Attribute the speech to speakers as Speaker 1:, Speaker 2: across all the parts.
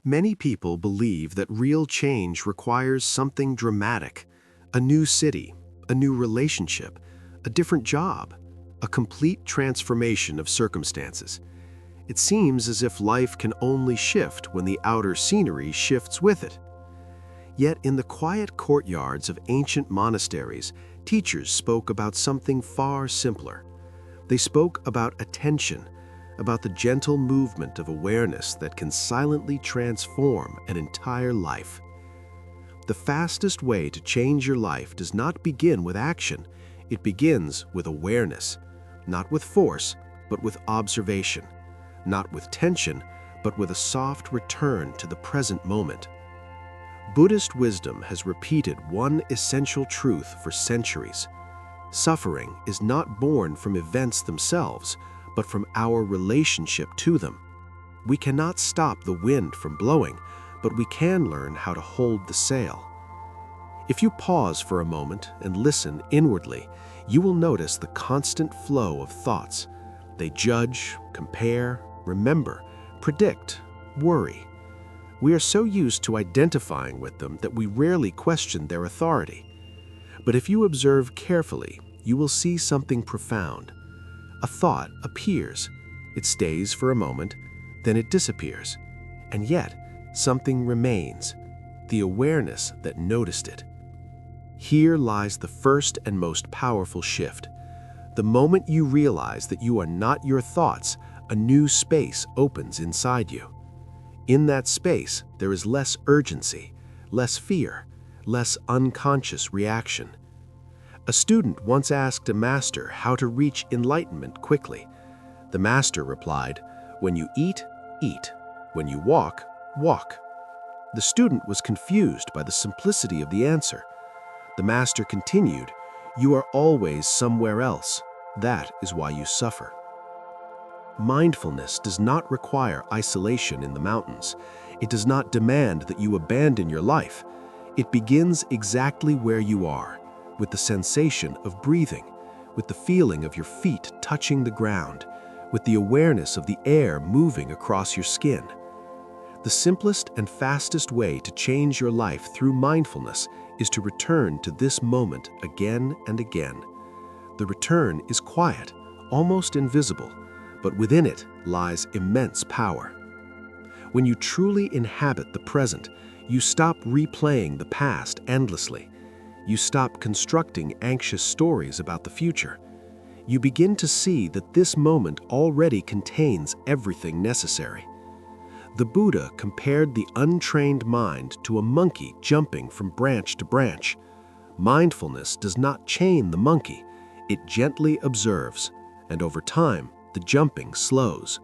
Speaker 1: Many people believe that real change requires something dramatic: a new city, a new relationship, a different job, a complete transformation of circumstances. It seems as if life can only shift when the outer scenery shifts with it. Yet in the quiet courtyards of ancient monasteries, teachers spoke about something far simpler. They spoke about attention, about the gentle movement of awareness that can silently transform an entire life. The fastest way to change your life does not begin with action. It begins with awareness, not with force, but with observation, not with tension, but with a soft return to the present moment. Buddhist wisdom has repeated one essential truth for centuries. Suffering is not born from events themselves, but from our relationship to them. We cannot stop the wind from blowing, but we can learn how to hold the sail. If you pause for a moment and listen inwardly, you will notice the constant flow of thoughts. They judge, compare, remember, predict, worry. We are so used to identifying with them that we rarely question their authority. But if you observe carefully, you will see something profound. A thought appears, it stays for a moment, then it disappears. And yet, something remains, the awareness that noticed it. Here lies the first and most powerful shift. The moment you realize that you are not your thoughts, a new space opens inside you. In that space, there is less urgency, less fear, less unconscious reaction. A student once asked a master how to reach enlightenment quickly. The master replied, "When you eat, eat. When you walk, walk." The student was confused by the simplicity of the answer. The master continued, "You are always somewhere else. That is why you suffer." Mindfulness does not require isolation in the mountains. It does not demand that you abandon your life. It begins exactly where you are, with the sensation of breathing, with the feeling of your feet touching the ground, with the awareness of the air moving across your skin. The simplest and fastest way to change your life through mindfulness is to return to this moment again and again. The return is quiet, almost invisible, but within it lies immense power. When you truly inhabit the present, you stop replaying the past endlessly. You stop constructing anxious stories about the future. You begin to see that this moment already contains everything necessary. The Buddha compared the untrained mind to a monkey jumping from branch to branch. Mindfulness does not chain the monkey, it gently observes, and over time, the jumping slows.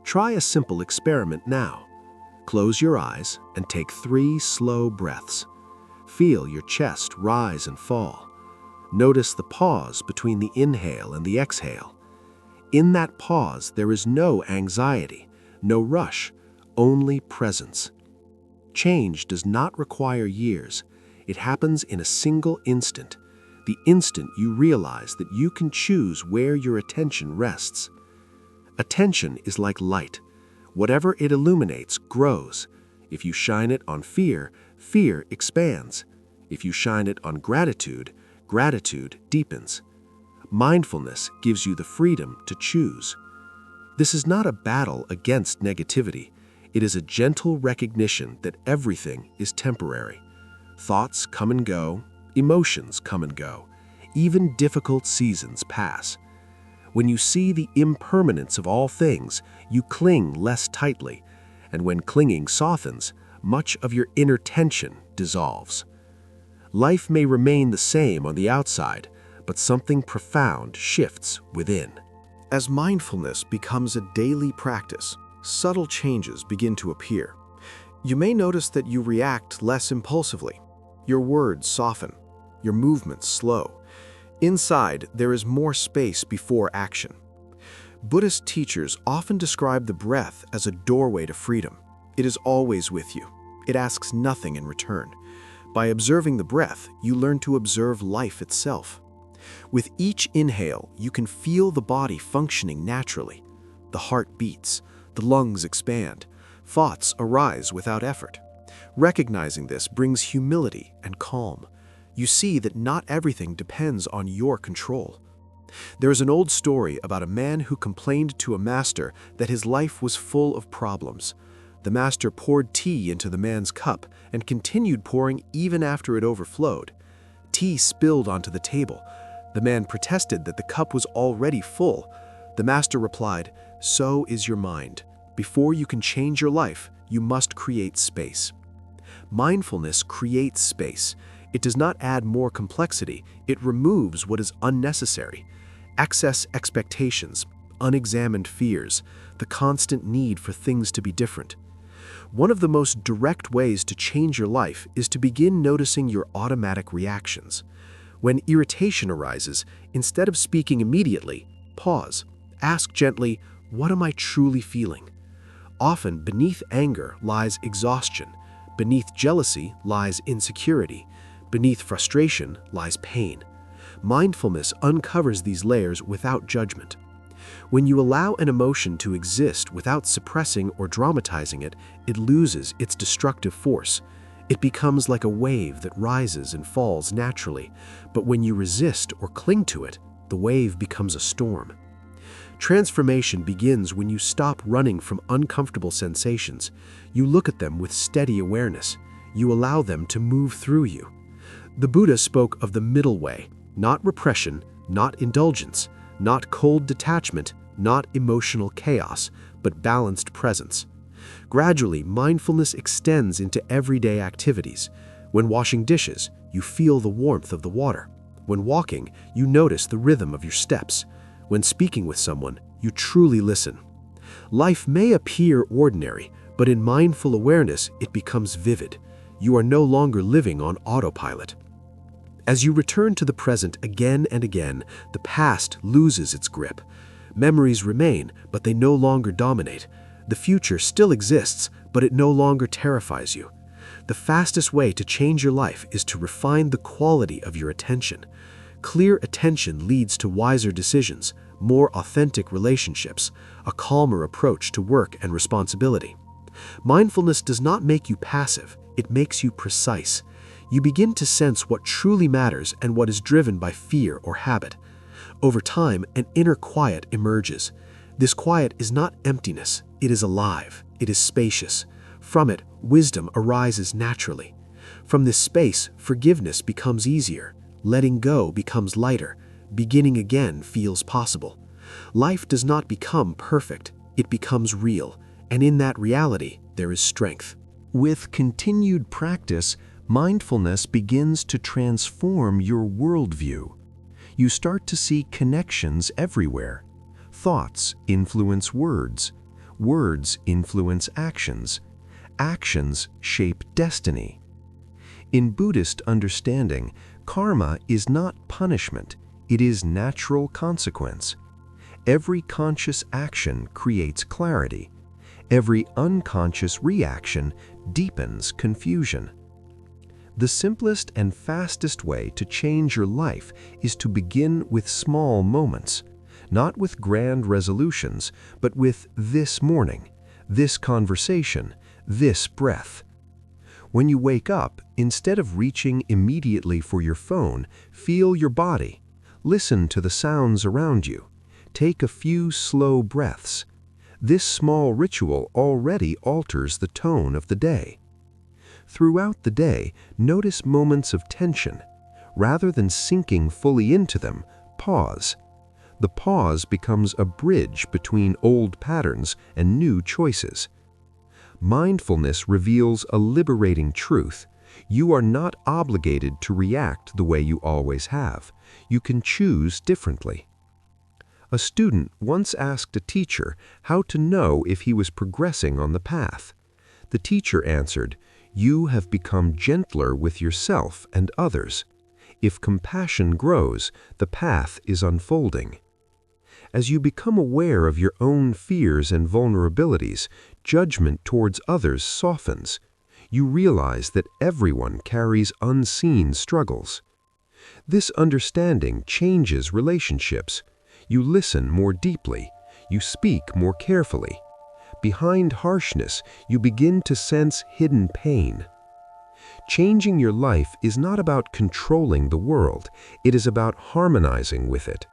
Speaker 1: Try a simple experiment now. Close your eyes and take 3 slow breaths. Feel your chest rise and fall. Notice the pause between the inhale and the exhale. In that pause, there is no anxiety, no rush, only presence. Change does not require years. It happens in a single instant. The instant you realize that you can choose where your attention rests. Attention is like light. Whatever it illuminates grows. If you shine it on fear, fear expands. If you shine it on gratitude, gratitude deepens. Mindfulness gives you the freedom to choose. This is not a battle against negativity. It is a gentle recognition that everything is temporary. Thoughts come and go. Emotions come and go. Even difficult seasons pass. When you see the impermanence of all things, you cling less tightly, and when clinging softens, much of your inner tension dissolves. Life may remain the same on the outside, but something profound shifts within.
Speaker 2: As mindfulness becomes a daily practice, subtle changes begin to appear. You may notice that you react less impulsively. Your words soften. Your movements slow. Inside, there is more space before action. Buddhist teachers often describe the breath as a doorway to freedom. It is always with you. It asks nothing in return. By observing the breath, you learn to observe life itself. With each inhale, you can feel the body functioning naturally. The heart beats, the lungs expand, Thoughts arise without effort. Recognizing this brings humility and calm. You see that not everything depends on your control. There is an old story about a man who complained to a master that his life was full of problems. The master poured tea into the man's cup and continued pouring even after it overflowed. Tea spilled onto the table. The man protested that the cup was already full. The master replied, "So is your mind. Before you can change your life, you must create space." Mindfulness creates space. It does not add more complexity, it removes what is unnecessary. Excess expectations, unexamined fears, the constant need for things to be different. One of the most direct ways to change your life is to begin noticing your automatic reactions. When irritation arises, instead of speaking immediately, pause. Ask gently, "What am I truly feeling?" Often beneath anger lies exhaustion. Beneath jealousy lies insecurity. Beneath frustration lies pain. Mindfulness uncovers these layers without judgment. When you allow an emotion to exist without suppressing or dramatizing it, it loses its destructive force. It becomes like a wave that rises and falls naturally, but when you resist or cling to it, the wave becomes a storm. Transformation begins when you stop running from uncomfortable sensations. You look at them with steady awareness. You allow them to move through you. The Buddha spoke of the middle way, not repression, not indulgence, not cold detachment, not emotional chaos, but balanced presence. Gradually, mindfulness extends into everyday activities. When washing dishes, you feel the warmth of the water. When walking, you notice the rhythm of your steps. When speaking with someone, you truly listen. Life may appear ordinary, but in mindful awareness, it becomes vivid. You are no longer living on autopilot. As you return to the present again and again, the past loses its grip. Memories remain, but they no longer dominate. The future still exists, but it no longer terrifies you. The fastest way to change your life is to refine the quality of your attention. Clear attention leads to wiser decisions, more authentic relationships, a calmer approach to work and responsibility. Mindfulness does not make you passive, it makes you precise. You begin to sense what truly matters and what is driven by fear or habit. Over time, an inner quiet emerges. This quiet is not emptiness, it is alive, it is spacious. From it, wisdom arises naturally. From this space, forgiveness becomes easier, letting go becomes lighter, beginning again feels possible. Life does not become perfect, it becomes real, and in that reality, there is strength.
Speaker 1: With continued practice, mindfulness begins to transform your worldview. You start to see connections everywhere. Thoughts influence words. Words influence actions. Actions shape destiny. In Buddhist understanding, karma is not punishment, it is natural consequence. Every conscious action creates clarity. Every unconscious reaction deepens confusion. The simplest and fastest way to change your life is to begin with small moments, not with grand resolutions, but with this morning, this conversation, this breath. When you wake up, instead of reaching immediately for your phone, feel your body. Listen to the sounds around you. Take a few slow breaths. This small ritual already alters the tone of the day. Throughout the day, notice moments of tension. Rather than sinking fully into them, pause. The pause becomes a bridge between old patterns and new choices. Mindfulness reveals a liberating truth. You are not obligated to react the way you always have. You can choose differently. A student once asked a teacher how to know if he was progressing on the path. The teacher answered, "You have become gentler with yourself and others. If compassion grows, the path is unfolding." As you become aware of your own fears and vulnerabilities, judgment towards others softens. You realize that everyone carries unseen struggles. This understanding changes relationships. You listen more deeply. You speak more carefully. behind harshness, you begin to sense hidden pain. Changing your life is not about controlling the world, it is about harmonizing with it.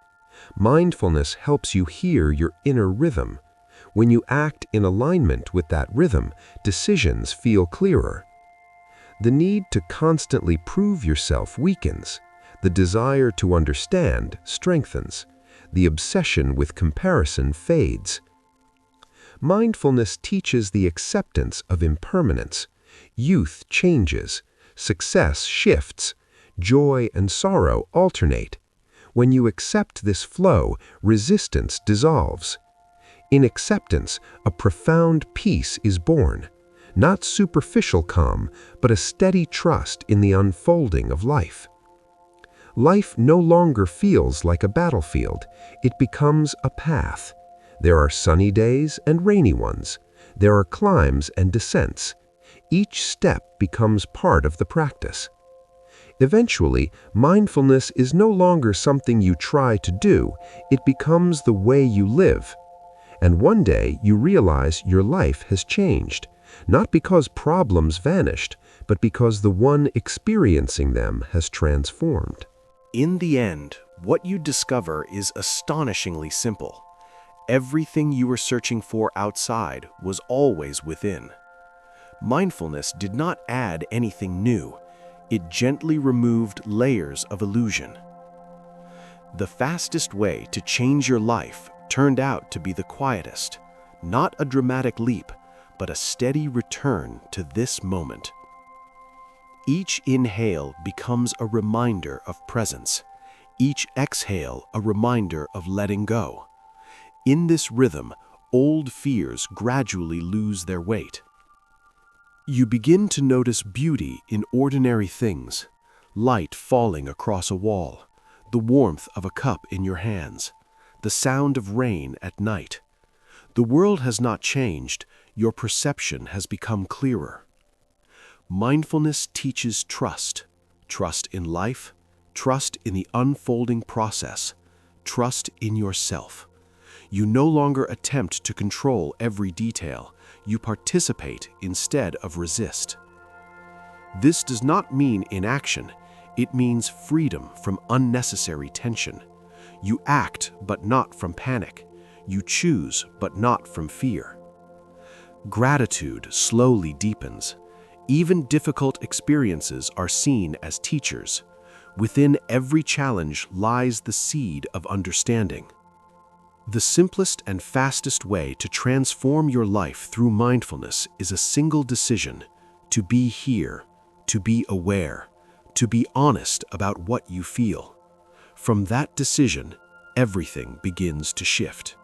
Speaker 1: Mindfulness helps you hear your inner rhythm. When you act in alignment with that rhythm, decisions feel clearer. The need to constantly prove yourself weakens. The desire to understand strengthens. The obsession with comparison fades. Mindfulness teaches the acceptance of impermanence. Youth changes, success shifts, joy and sorrow alternate. When you accept this flow, resistance dissolves. In acceptance, a profound peace is born. Not superficial calm, but a steady trust in the unfolding of life. Life no longer feels like a battlefield. It becomes a path. There are sunny days and rainy ones. There are climbs and descents. Each step becomes part of the practice. Eventually, mindfulness is no longer something you try to do. It becomes the way you live. And one day you realize your life has changed, not because problems vanished, but because the one experiencing them has transformed.
Speaker 2: In the end, what you discover is astonishingly simple. Everything you were searching for outside was always within. Mindfulness did not add anything new. It gently removed layers of illusion. The fastest way to change your life turned out to be the quietest, not a dramatic leap, but a steady return to this moment. Each inhale becomes a reminder of presence. Each exhale a reminder of letting go. In this rhythm, old fears gradually lose their weight. You begin to notice beauty in ordinary things, light falling across a wall, the warmth of a cup in your hands, the sound of rain at night. The world has not changed, your perception has become clearer. Mindfulness teaches trust, trust in life, trust in the unfolding process, trust in yourself. You no longer attempt to control every detail. You participate instead of resist. This does not mean inaction. It means freedom from unnecessary tension. You act, but not from panic. You choose, but not from fear. Gratitude slowly deepens. Even difficult experiences are seen as teachers. Within every challenge lies the seed of understanding. The simplest and fastest way to transform your life through mindfulness is a single decision: to be here, to be aware, to be honest about what you feel. From that decision, everything begins to shift.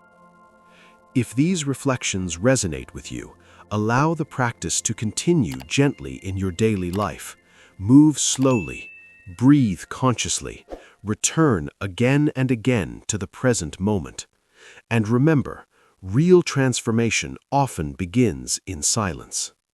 Speaker 2: If these reflections resonate with you, allow the practice to continue gently in your daily life. Move slowly, breathe consciously, return again and again to the present moment. And remember, real transformation often begins in silence.